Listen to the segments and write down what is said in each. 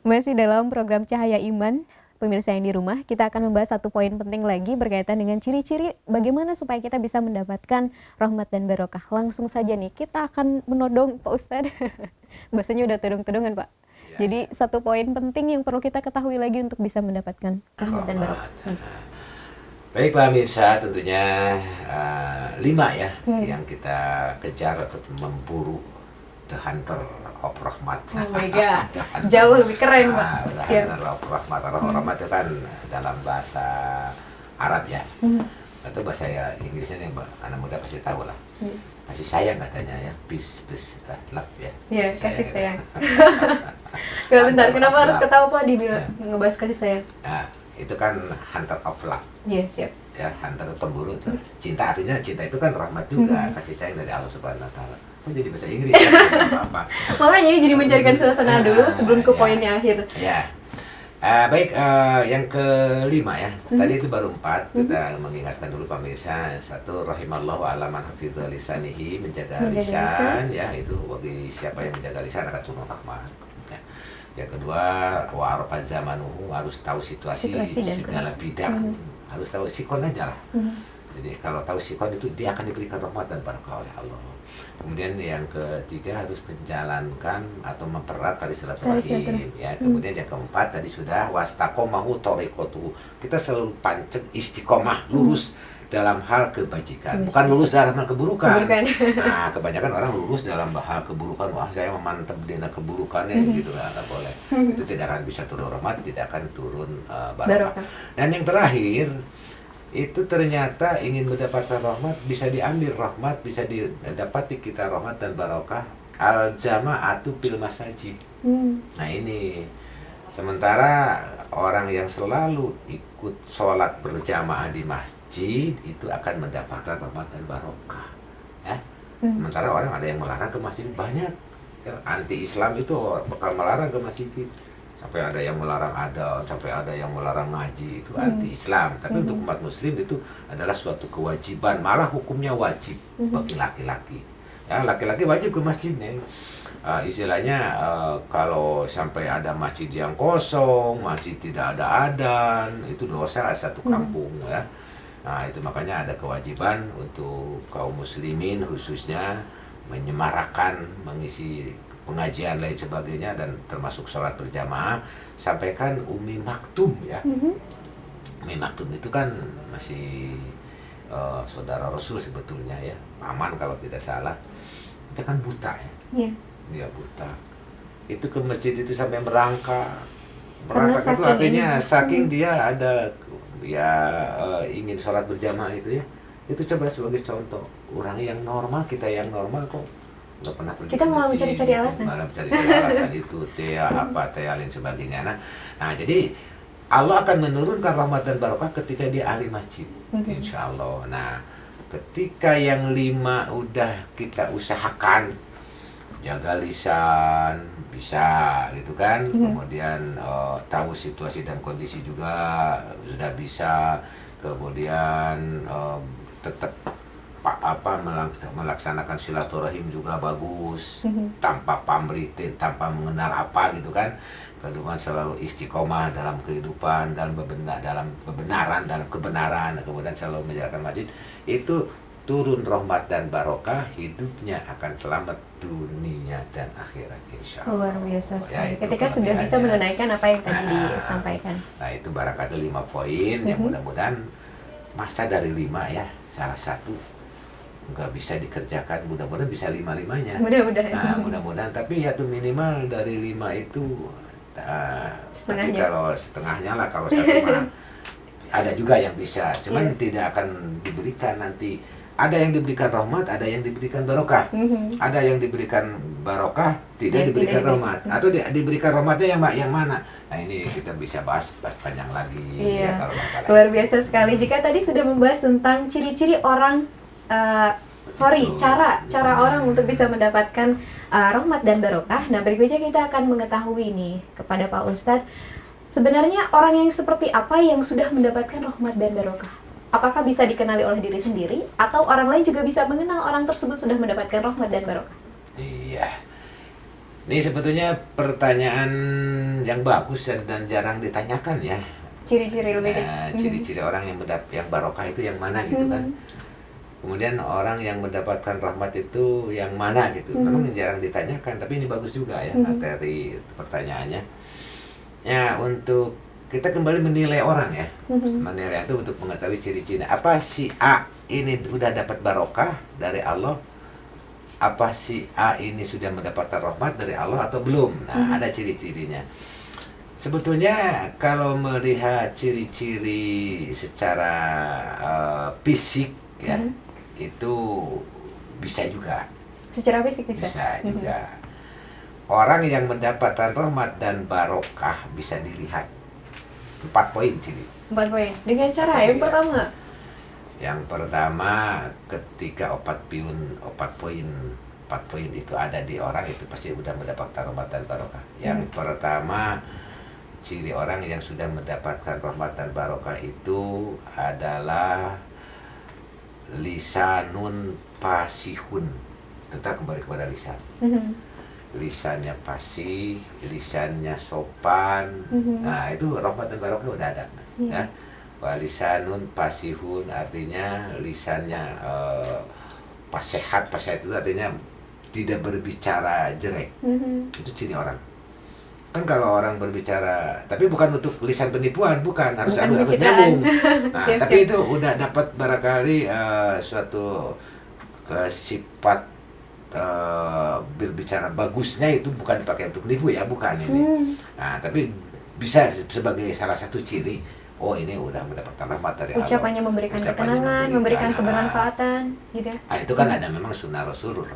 Masih dalam program Cahaya Iman, pemirsa yang di rumah, kita akan membahas satu poin penting lagi berkaitan dengan ciri-ciri bagaimana supaya kita bisa mendapatkan rahmat dan barokah. Langsung saja nih, kita akan menodong Pak Ustadz. Bahasanya udah todong-todongan Pak. Ya. Jadi satu poin penting yang perlu kita ketahui lagi untuk bisa mendapatkan rahmat dan barokah. Baik Pak Mirsa, tentunya 5 ya yang kita kejar atau memburu, the hunter of rahmat. Oh my god, jauh lebih keren Pak. The hunter of rahmat. Rahmat itu kan dalam bahasa Arab ya. Atau bahasa Inggrisnya nih Mbak, anak muda pasti tahu lah. Kasih sayang katanya ya, peace, love ya. Iya, kasih sayang. Gak bentar, kenapa harus ketawa Pak dibilang ngebahas kasih sayang? Nah, itu kan hunter of love. Iya, siap. Ya, hunter pemburu itu. Cinta artinya cinta itu kan rahmat juga, kasih sayang dari Allah Subhanahu wa taala. Oh, jadi bahasa Inggris ya. Apa-apa. Makanya ini jadi mencarikan suasana dulu sebelum ke poin yang akhir. Ya. Baik, yang kelima ya. Tadi itu baru 4. Kita mengingatkan dulu pemirsa. 1, rahimallahu ala man hafidha lisanihi, menjaga lisan ya, itu bagi siapa yang menjaga lisan akan turun rahmat. Ya. Yang kedua, wa arfa zamanuhu, harus tahu situasi segala bidang. Harus tahu sikon aja lah. Jadi kalau tahu sikon itu dia akan diberikan rahmat dan barakah oleh Allah. Kemudian yang ketiga harus menjalankan atau mempererat tali silaturahim ya. Kemudian yang keempat tadi sudah wastaqomahu thoriqatuhu. Kita selalu pancing istiqomah, lurus dalam hal kebajikan, bukan lurus dalam hal keburukan. Nah, kebanyakan orang lurus dalam hal keburukan. Wah, saya memantap dina keburukannya gitu, nggak boleh. Itu tidak akan bisa turun rahmat, tidak akan turun barakah. Dan yang terakhir itu ternyata ingin mendapatkan rahmat, bisa diambil rahmat, bisa didapati kita rahmat dan barokah al jama'atu fil masajid. Nah ini, sementara orang yang selalu ikut sholat berjamaah di masjid itu akan mendapatkan rahmat dan barokah ya. Sementara orang ada yang melarang ke masjid, banyak ya, anti Islam itu bakal melarang ke masjid. Sampai ada yang melarang adzan, sampai ada yang melarang ngaji, itu anti-Islam. Tapi untuk umat muslim itu adalah suatu kewajiban, malah hukumnya wajib bagi laki-laki. Ya, laki-laki wajib ke masjidnya. Istilahnya kalau sampai ada masjid yang kosong, masjid tidak ada adzan, itu dosa satu kampung ya. Nah, itu makanya ada kewajiban untuk kaum muslimin khususnya menyemarakan, mengisi pengajian lain sebagainya, dan termasuk sholat berjamaah. Sampaikan Umi Maktum ya. Umi Maktum itu kan masih saudara Rasul sebetulnya ya, paman kalau tidak salah. Dia kan buta ya. Dia buta. Itu ke masjid itu sampai merangkak. Merangkak itu artinya saking dia ada ya ingin sholat berjamaah itu ya. Itu coba sebagai contoh, orang yang normal, kita yang normal kok nggak pernah pergi. Kita mau mencari-cari alasan. Malah mencari-cari alasan itu, teh lain sebagainya. Nah, jadi Allah akan menurunkan rahmat dan barokah ketika dia ahli masjid, insya Allah. Nah, ketika yang 5 udah kita usahakan, jaga lisan, bisa gitu kan. Kemudian tahu situasi dan kondisi juga sudah bisa. Kemudian tetap melaksanakan silaturahim juga bagus, tanpa pamritin, tanpa mengenal apa gitu kan. Kedua selalu istiqomah dalam kehidupan, dalam kebenaran, kemudian selalu menjalankan masjid, itu turun rahmat dan barokah, hidupnya akan selamat dunia dan akhirat insya Allah. Luar biasa sekali. Ya, ketika sudah bisa menunaikan apa yang tadi disampaikan. Nah, itu barangkali 5 poin yang mudah-mudahan masa dari 5 ya, salah satu nggak bisa dikerjakan, mudah-mudahan bisa 5-5-nya. Mudah-mudahan. Nah, mudah-mudahan, tapi ya tuh minimal dari 5 itu setengahnya. Tapi kalau setengahnya lah, kalau 1 mah ada juga yang bisa, cuman tidak akan diberikan nanti. Ada yang diberikan rahmat, ada yang diberikan barokah. Ada yang diberikan barokah, tidak diberikan rahmat. Atau diberikan rahmatnya yang mana? Nah, ini kita bisa bahas panjang lagi. Iya. Ya, kalau masalah luar biasa sekali. Jika tadi sudah membahas tentang ciri-ciri orang, cara orang untuk bisa mendapatkan rahmat dan barokah. Nah, berikutnya kita akan mengetahui nih kepada Pak Ustadz, sebenarnya orang yang seperti apa yang sudah mendapatkan rahmat dan barokah? Apakah bisa dikenali oleh diri sendiri, atau orang lain juga bisa mengenal orang tersebut sudah mendapatkan rahmat dan barokah? Iya. Ini sebetulnya pertanyaan yang bagus dan jarang ditanyakan ya. Ciri-ciri lebih Ciri-ciri orang yang barokah itu yang mana gitu kan. Kemudian orang yang mendapatkan rahmat itu yang mana gitu. Memang jarang ditanyakan, tapi ini bagus juga ya materi pertanyaannya. Ya, untuk kita kembali menilai orang ya. Menilai itu untuk mengetahui ciri-ciri. Apa si A ini udah dapat barokah dari Allah? Apa si A ini sudah mendapatkan rahmat dari Allah atau belum? Nah, ada ciri-cirinya. Sebetulnya kalau melihat ciri-ciri secara fisik ya, itu bisa juga. Secara fisik bisa? Bisa juga. Orang yang mendapatkan rahmat dan barokah bisa dilihat 4 poin ciri. 4 poin. Dengan cara yang pertama? Yang pertama, ketika 4 poin itu ada di orang, itu pasti sudah mendapatkan rahmat dan barokah. Yang pertama, ciri orang yang sudah mendapatkan rahmat dan barokah itu adalah lisanun fasihun. Tetap kembali kepada lisan. Lisannya fasih, lisannya sopan. Nah, itu rahmat dan barokah udah ada. Ya. Walisanun fasihun artinya lisannya fasehat itu artinya tidak berbicara jelek. Itu ciri orang. Kan kalau orang berbicara, tapi bukan untuk lisan penipuan, bukan, harus nyambung. Nah, tapi itu udah dapat barangkali suatu sifat berbicara bagusnya, itu bukan dipakai untuk nipu ya, bukan ini. Nah, tapi bisa sebagai salah satu ciri. Oh, ini udah mendapatkan rahmat dari Allah. Ucapannya memberikan ketenangan, memberikan kebermanfaatan, gitu ya. Nah, itu kan ada memang sunnah Rasul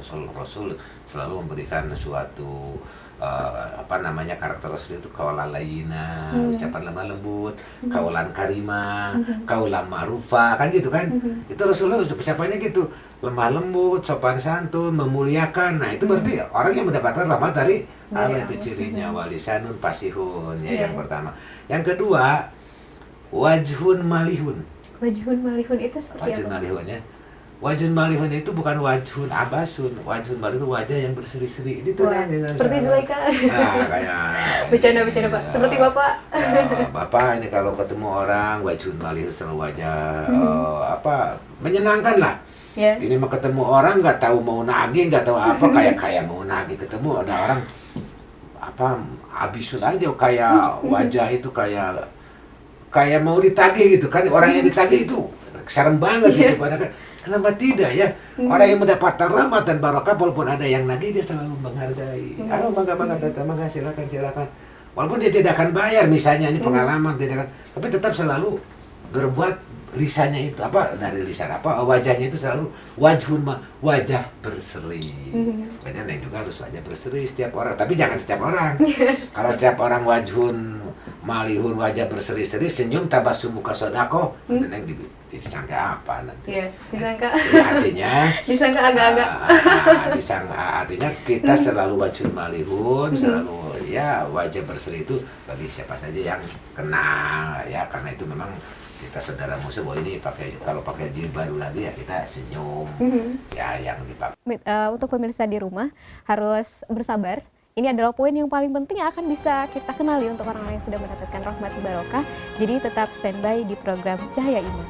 selalu memberikan suatu karakter Rasul itu kaulan layyina, ucapan lemah lembut, kaulan karimah, kaulan ma'rufa, kan gitu kan. Itu Rasulullah ucapannya gitu, lemah lembut, sopan santun, memuliakan. Nah, itu berarti orang yang mendapatkan rahmat dari Allah, itu cirinya. Walisanun fasihun ya, yang pertama. Yang kedua, wajhun malihun. Wajhun malihun itu seperti wajhun apa? Malihun ya. Wajhun malihun itu bukan wajhun abasun. Wajhun malihun itu wajah yang berseri-seri. Itu seperti Zulaika. Nah, kayak bercanda Pak. Seperti Bapak. Bapak ini kalau ketemu orang wajhun malihun, selalu wajah menyenangkan lah. Yeah. Ini mau ketemu orang nggak tahu mau nagih, nggak tahu apa, kayak mau nagih, ketemu ada orang abisun aja, kayak wajah itu kayak mau ditagih gitu kan. Orang yang ditagih itu serem banget gitu. Padahal kenapa tidak ya? Orang yang mendapatkan rahmat dan barokah, walaupun ada yang nagih, dia selalu menghargai. Halo, bangga datang, bangga, silakan. Walaupun dia tidak akan bayar, misalnya ini pengalaman tidak akan, tapi tetap selalu berbuat lisannya itu dari lisan wajahnya itu selalu wajah berseri. Padahal yang juga harus wajah berseri setiap orang, tapi jangan setiap orang. Kalau setiap orang wajhun malihun, wajah berseri-seri, senyum tabassum muka sodako, yang disangka apa nanti? Iya, disangka. Artinya disangka agak-agak. Artinya kita selalu wajhun malihun, selalu ya wajah berseri itu bagi siapa saja yang kenal ya, karena itu memang kita saudara muslim. Ini kalau pakai jilbab baru lagi ya kita senyum ya yang dipakai. Untuk pemirsa di rumah harus bersabar. Ini adalah poin yang paling penting yang akan bisa kita kenali untuk orang-orang yang sudah mendapatkan rahmat barokah. Jadi tetap standby di program Cahaya Iman.